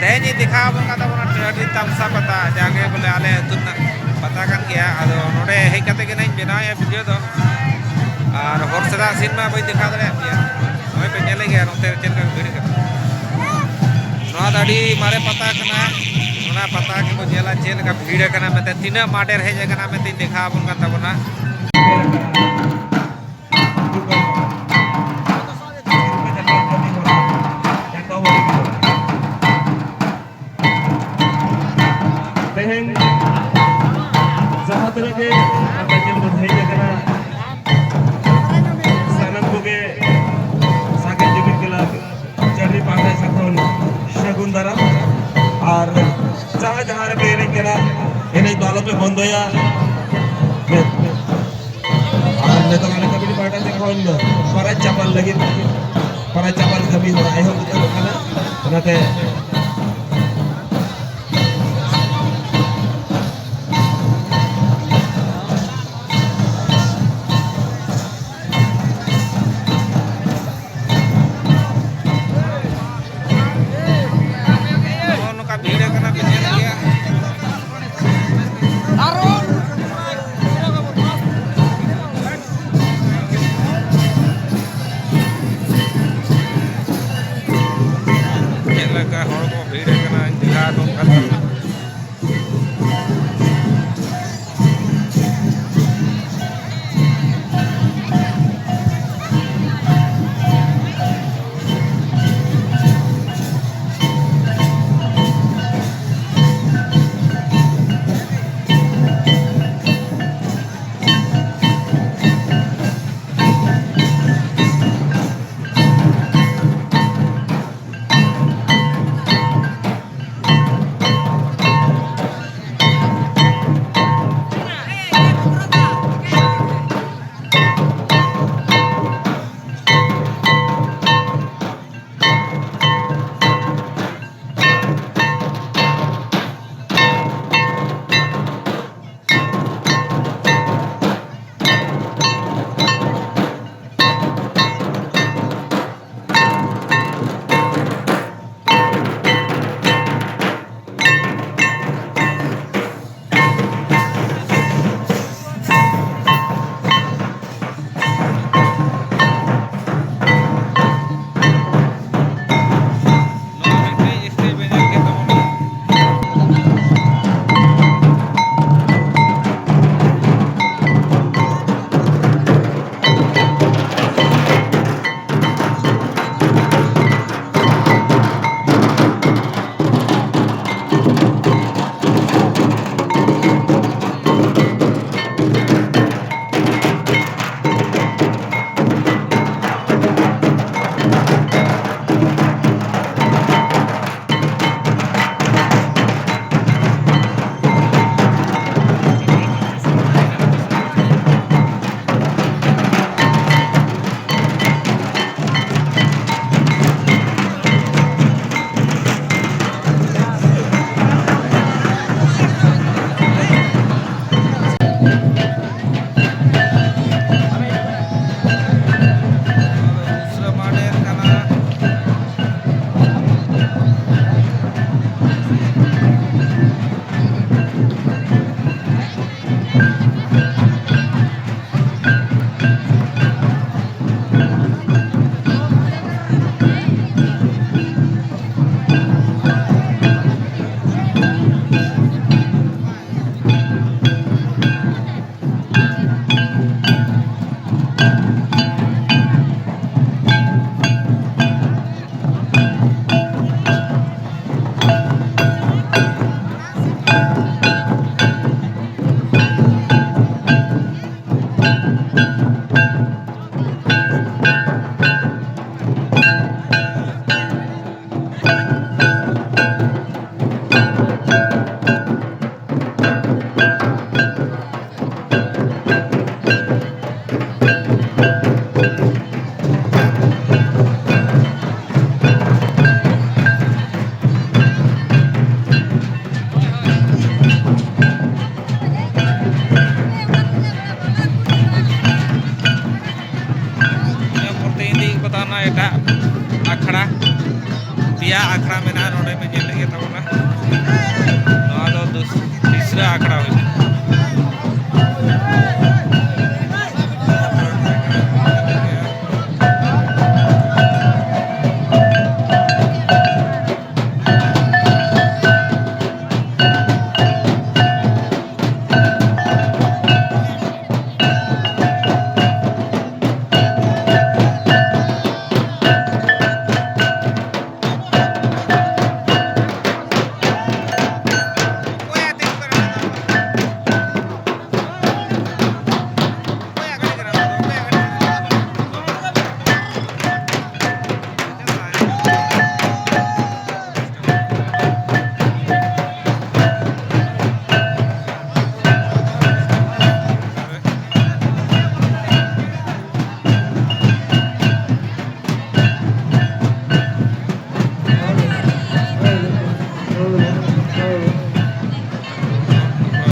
तेजी दिखा चढ़ी तमसा पता जागे बोले आले पता कर गया अब नोड़े हेज कते के नहीं बनाया वीडियो तो और हर सदा सीन में बी दिखा दे नई पे चले गया नोते चल भीड़ मारे पता करना पता के को जेला चल का भीड़ करना मते तीना माडेर हेज करना मते दिखा बन का तबना जहाँ तरह के बधाई जगह सनम को के साके जुबिन के चढ़ी पाते सकून शगुन दरा और जहाँ जहाँ के इन्हें केला इन्हें बालों पे बंद होया और ने तो मैंने कभी पार्टी से कौन पराय चावल लगी पराय चावल कभी हो आए हो तो खाना बनाते भीड़